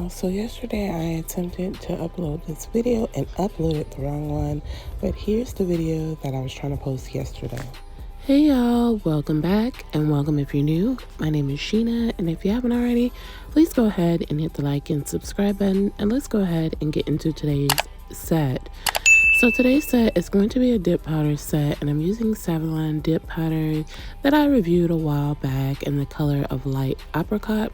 y'all. So yesterday I attempted to upload this video and uploaded the wrong one, but here's the video that I was trying to post yesterday. Hey y'all, welcome back and welcome if you're new. My name is Sheena, and if you haven't already, please go ahead and hit the like and subscribe button, and let's go ahead and get into today's set. So today's set is going to be a dip powder set, and I'm using Savlon dip powder that I reviewed a while back in the color of light apricot.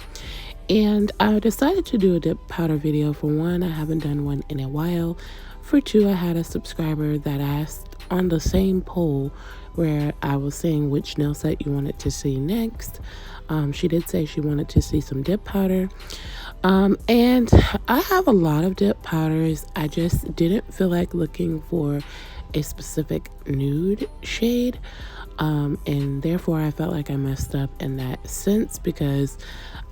And I decided to do a dip powder video. For one, I haven't done one in a while. For two, I had a subscriber that asked on the same poll where I was saying which nail set you wanted to see next. She did say she wanted to see some dip powder. And I have a lot of dip powders. I just didn't feel like looking for a specific nude shade. And therefore I felt like I messed up in that sense because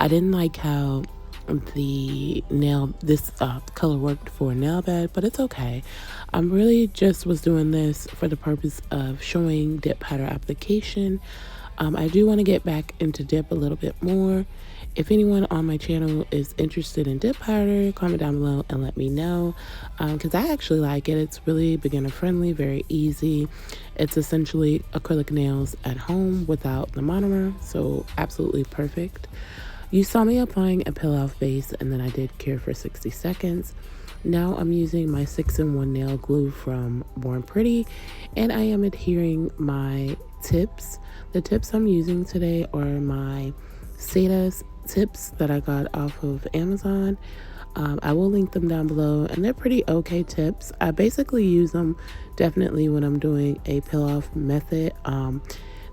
I didn't like how this color worked for a nail bed, but it's okay. I'm really just was doing this for the purpose of showing dip powder application. I do want to get back into dip a little bit more. If anyone on my channel is interested in dip powder, comment down below and let me know, because I actually like it. It's really beginner friendly, very easy. It's essentially acrylic nails at home without the monomer, so absolutely perfect. You saw me applying a peel-off base, and then I did cure for 60 seconds. Now I'm using my 6-in-1 nail glue from Born Pretty, and I am adhering my tips. The tips I'm using today are my Seda's tips that I got off of Amazon. I will link them down below, and they're pretty okay tips. I basically use them definitely when I'm doing a peel-off method.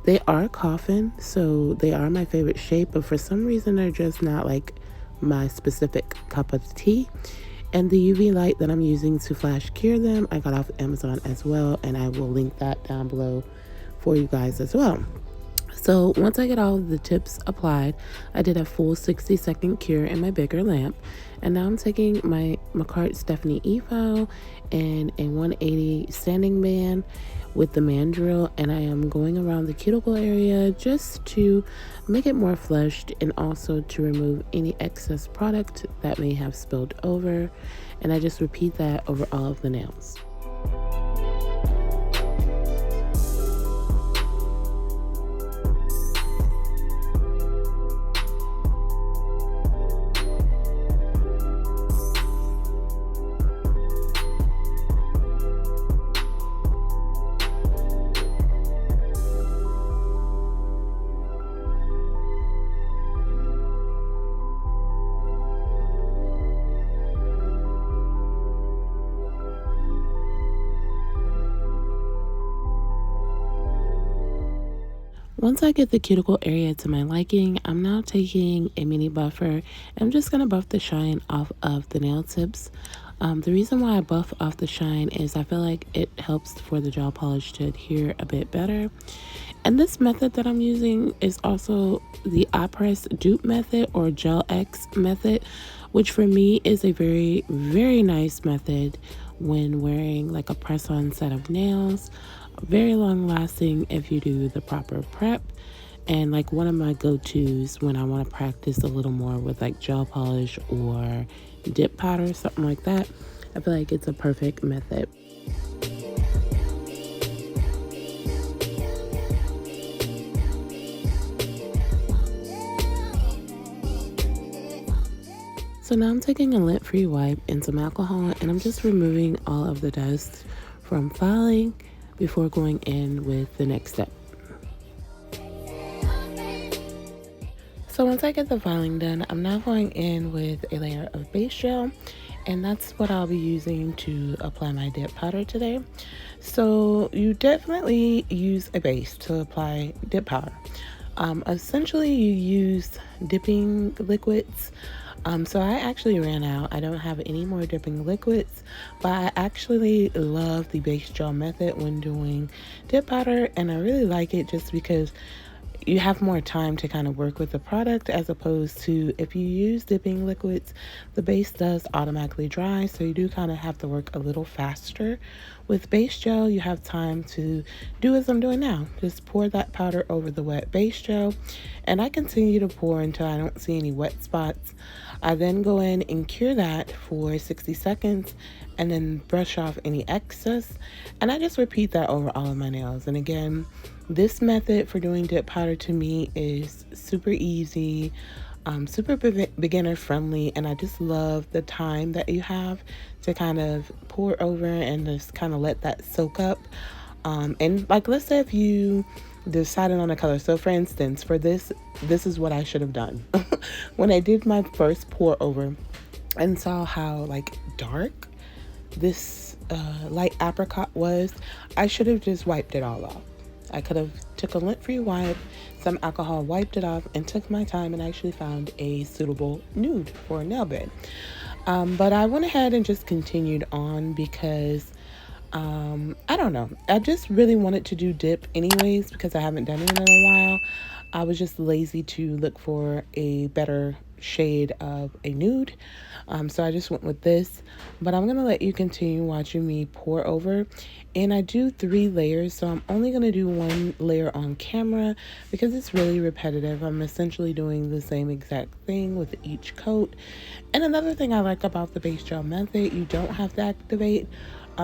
They are coffin, so they are my favorite shape, but for some reason they're just not like my specific cup of tea. And the UV light that I'm using to flash cure them, I got off Amazon as well, and I will link that down below for you guys as well. So once I get all of the tips applied, I did a full 60-second cure in my bigger lamp, and now I'm taking my Macart Stephanie E-file and a 180 sanding band with the mandrel, and I am going around the cuticle area just to make it more flushed and also to remove any excess product that may have spilled over, and I just repeat that over all of the nails. Once I get the cuticle area to my liking, I'm now taking a mini buffer, and I'm just going to buff the shine off of the nail tips. The reason why I buff off the shine is I feel like it helps for the gel polish to adhere a bit better. And this method that I'm using is also the iPress dupe method or Gel X method, which for me is a very, very nice method when wearing like a press-on set of nails. Very long lasting if you do the proper prep, and like one of my go-tos when I want to practice a little more with like gel polish or dip powder, something like that. I feel like it's a perfect method. So now I'm taking a lint-free wipe and some alcohol, and I'm just removing all of the dust from filing before going in with the next step. So once I get the filing done, I'm now going in with a layer of base gel, and that's what I'll be using to apply my dip powder today. So you definitely use a base to apply dip powder. Essentially you use dipping liquids. So I actually ran out. I don't have any more dipping liquids, but I actually love the base gel method when doing dip powder, and I really like it just because you have more time to kind of work with the product, as opposed to if you use dipping liquids, the base does automatically dry, so you do kind of have to work a little faster. With base gel, you have time to do as I'm doing now. Just pour that powder over the wet base gel, and I continue to pour until I don't see any wet spots. I then go in and cure that for 60 seconds and then brush off any excess, and I just repeat that over all of my nails. And again, this method for doing dip powder to me is super easy, super beginner friendly, and I just love the time that you have to kind of pour over and just kind of let that soak up. And like, let's say if you decided on a color. So for instance, for this is what I should have done. When I did my first pour over and saw how like dark this light apricot was, I should have just wiped it all off. I could have took a lint-free wipe, some alcohol, wiped it off, and took my time and actually found a suitable nude for a nail bed. But I went ahead and just continued on because I don't know, I just really wanted to do dip anyways because I haven't done it in a while. I was just lazy to look for a better shade of a nude, so I just went with this. But I'm gonna let you continue watching me pour over, and I do 3 layers, so I'm only gonna do 1 layer on camera because it's really repetitive. I'm essentially doing the same exact thing with each coat. And another thing I like about the base gel method, you don't have to activate.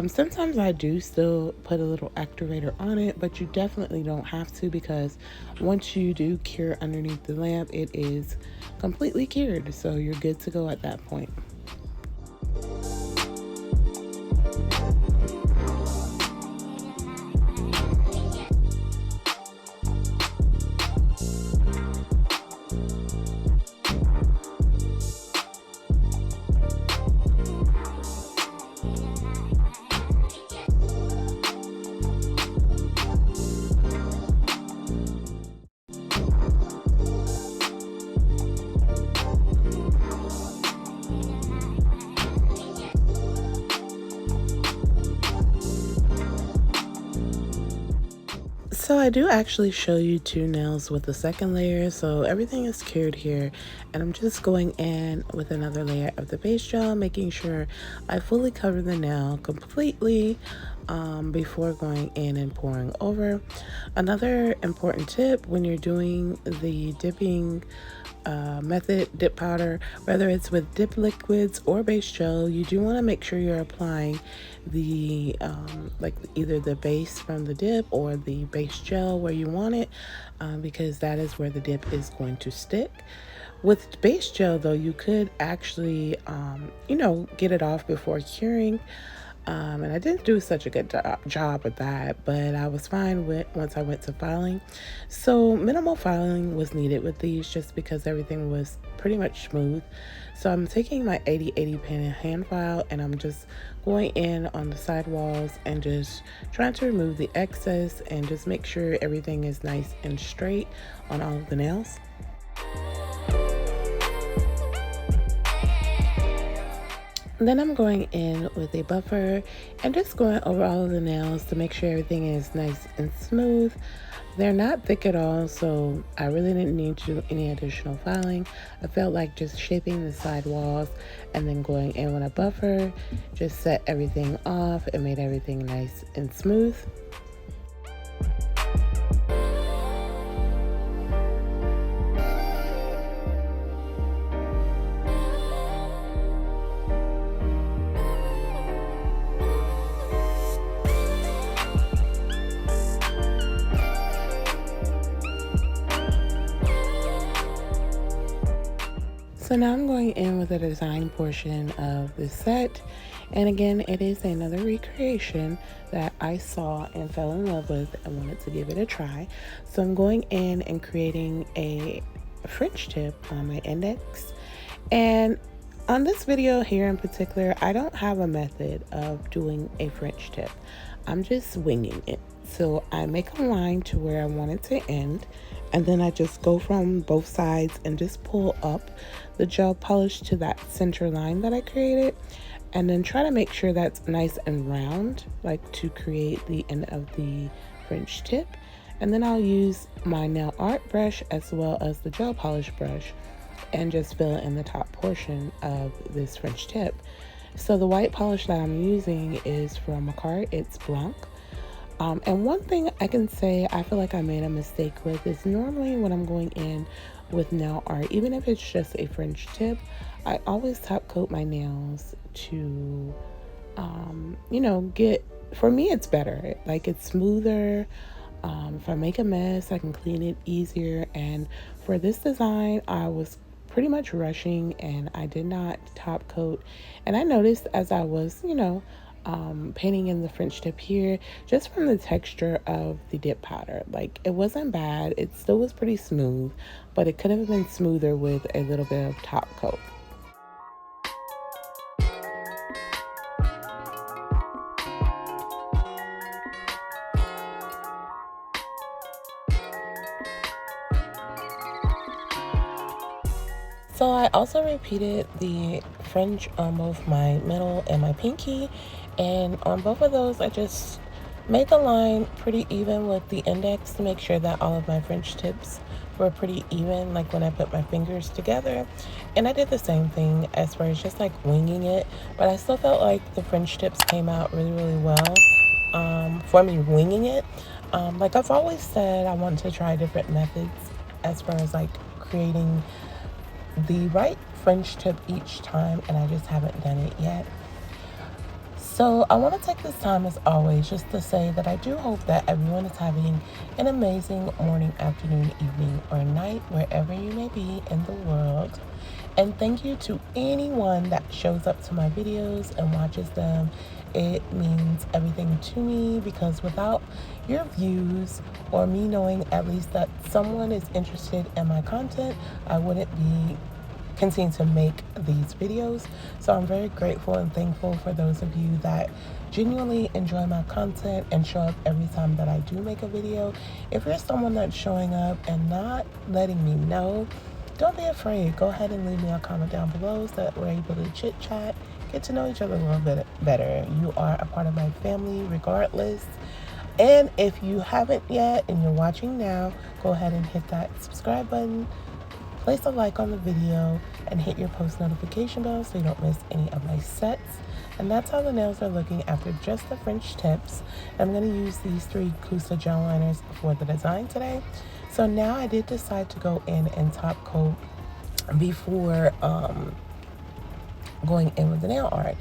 Sometimes I do still put a little activator on it, but you definitely don't have to, because once you do cure underneath the lamp, it is completely cured, so you're good to go at that point. So I do actually show you 2 nails with the second layer, so everything is cured here, and I'm just going in with another layer of the base gel, making sure I fully cover the nail completely before going in and pouring over. Another important tip when you're doing the dipping method, dip powder, whether it's with dip liquids or base gel, you do want to make sure you're applying the like either the base from the dip or the base gel where you want it, because that is where the dip is going to stick. With base gel though, you could actually get it off before curing. And I didn't do such a good job with that, but I was fine with once I went to filing. So minimal filing was needed with these just because everything was pretty much smooth. So I'm taking my 80/80 pen and hand file, and I'm just going in on the side walls and just trying to remove the excess and just make sure everything is nice and straight on all of the nails. Then I'm going in with a buffer and just going over all of the nails to make sure everything is nice and smooth. They're not thick at all, so I really didn't need to do any additional filing. I felt like just shaping the side walls and then going in with a buffer just set everything off and made everything nice and smooth. So now I'm going in with the design portion of the set, and again it is another recreation that I saw and fell in love with and wanted to give it a try. So I'm going in and creating a French tip on my index, and on this video here in particular I don't have a method of doing a French tip. I'm just winging it. So I make a line to where I want it to end, and then I just go from both sides and just pull up the gel polish to that center line that I created, and then try to make sure that's nice and round, like to create the end of the French tip. And then I'll use my nail art brush as well as the gel polish brush and just fill in the top portion of this French tip. So the white polish that I'm using is from Cora. It's Blanc. And one thing I can say I feel like I made a mistake with is normally when I'm going in with nail art, even if it's just a French tip, I always top coat my nails to, for me it's better. Like, it's smoother. If I make a mess, I can clean it easier. And for this design, I was pretty much rushing and I did not top coat. And I noticed as I was, painting in the French tip here, just from the texture of the dip powder, like, it wasn't bad. It still was pretty smooth, but it could have been smoother with a little bit of top coat. So I also repeated the fringe on both my middle and my pinky, and on both of those I just made the line pretty even with the index to make sure that all of my fringe tips were pretty even, like when I put my fingers together. And I did the same thing as far as just like winging it, but I still felt like the fringe tips came out really well for me winging it. Like I've always said, I want to try different methods as far as like creating the right French tip each time, and I just haven't done it yet. So I want to take this time as always just to say that I do hope that everyone is having an amazing morning, afternoon, evening, or night wherever you may be in the world. And thank you to anyone that shows up to my videos and watches them. It means everything to me, because without your views or me knowing at least that someone is interested in my content, I wouldn't be continue to make these videos. So I'm very grateful and thankful for those of you that genuinely enjoy my content and show up every time that I do make a video. If you're someone that's showing up and not letting me know, don't be afraid. Go ahead and leave me a comment down below so that we're able to chit chat, get to know each other a little bit better. You are a part of my family regardless. And if you haven't yet and you're watching now, go ahead and hit that subscribe button, place a like on the video, and hit your post notification bell so you don't miss any of my sets. And that's how the nails are looking after just the French tips. I'm going to use these 3 Kusa gel liners for the design today. So now I did decide to go in and top coat before going in with the nail art.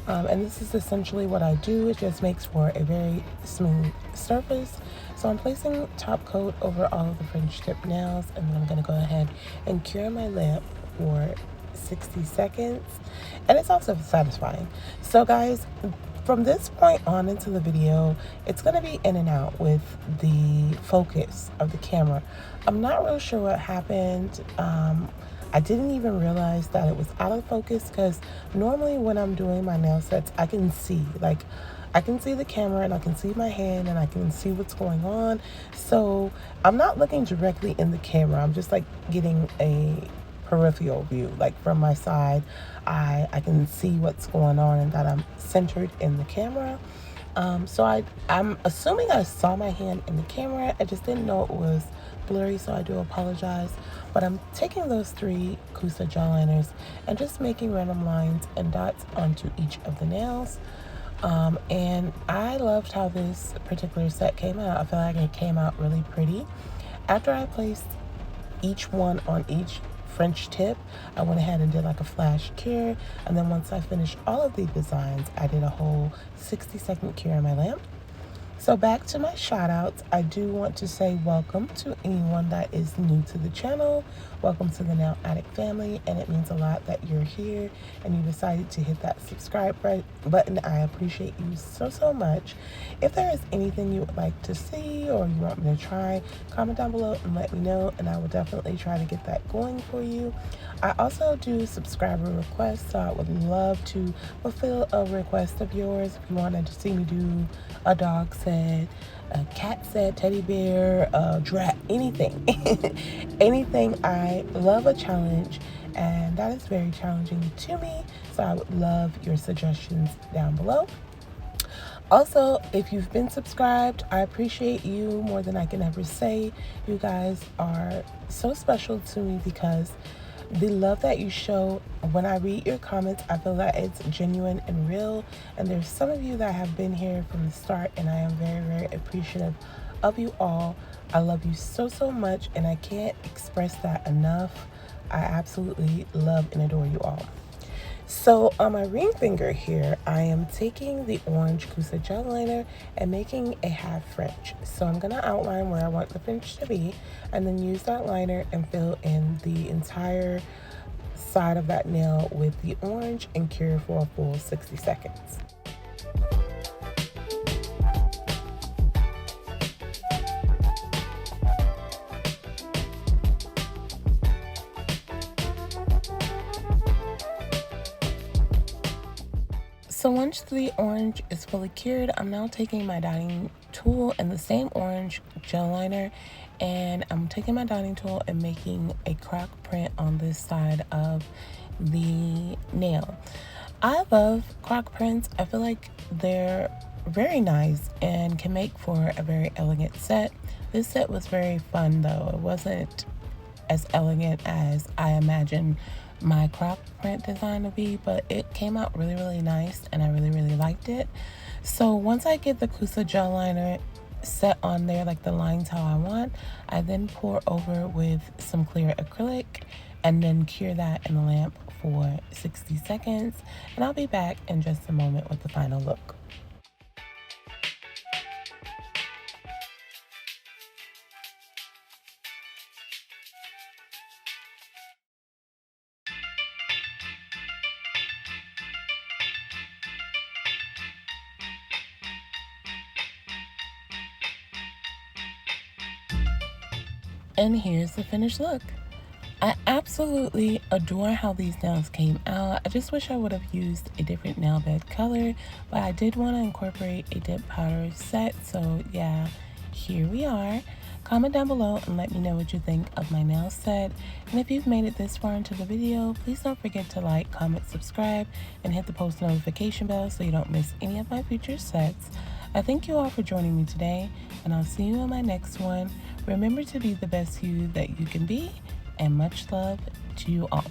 And this is essentially what I do. It just makes for a very smooth surface. So I'm placing top coat over all of the French tip nails, and then I'm going to go ahead and cure my lamp for 60 seconds. And it's also satisfying. So guys, from this point on into the video, it's going to be in and out with the focus of the camera. I'm not real sure what happened. I didn't even realize that it was out of focus, because normally when I'm doing my nail sets, I can see, like, I can see the camera and I can see my hand and I can see what's going on. So I'm not looking directly in the camera. I'm just like getting a peripheral view, like from my side. I can see what's going on and that I'm centered in the camera. So I'm assuming I saw my hand in the camera. I just didn't know it was blurry, so I do apologize. But I'm taking those 3 Kusa gel liners and just making random lines and dots onto each of the nails. And I loved how this particular set came out. I feel like it came out really pretty. After I placed each one on each French tip, I went ahead and did like a flash cure, and then once I finished all of the designs, I did a whole 60-second cure in my lamp. So back to my shout outs, I do want to say welcome to anyone that is new to the channel. Welcome to the Nail Addict family, and it means a lot that you're here and you decided to hit that subscribe button. I appreciate you so much. If there is anything you would like to see or you want me to try, comment down below and let me know, and I will definitely try to get that going for you. I also do subscriber requests, so I would love to fulfill a request of yours. If you wanted to see me do a dog set, a cat set, teddy bear, giraffe, anything. Anything. I love a challenge, and that is very challenging to me, so I would love your suggestions down below. Also, if you've been subscribed, I appreciate you more than I can ever say. You guys are so special to me because the love that you show when I read your comments, I feel that it's genuine and real. And there's some of you that have been here from the start, and I am very, very appreciative of you all. I love you so, so much, and I can't express that enough. I absolutely love and adore you all. So on my ring finger here, I am taking the orange Kusa gel liner and making a half French. So I'm going to outline where I want the French to be and then use that liner and fill in the entire side of that nail with the orange and cure for a full 60 seconds. So once the orange is fully cured, I'm now taking my dotting tool and the same orange gel liner, and I'm taking my dotting tool and making a croc print on this side of the nail. I love croc prints. I feel like they're very nice and can make for a very elegant set. This set was very fun though. It wasn't as elegant as I imagined my croc print design to be, but it came out really, really nice and I really, really liked it. So once I get the Kusa gel liner set on there, like the lines how I want, I then pour over with some clear acrylic and then cure that in the lamp for 60 seconds. And I'll be back in just a moment with the final look. And here's the finished look. I absolutely adore how these nails came out. I just wish I would have used a different nail bed color, but I did want to incorporate a dip powder set. So yeah, here we are. Comment down below and let me know what you think of my nail set. And if you've made it this far into the video, please don't forget to like, comment, subscribe, and hit the post notification bell so you don't miss any of my future sets. I thank you all for joining me today, and I'll see you on my next one. Remember to be the best you that you can be, and much love to you all.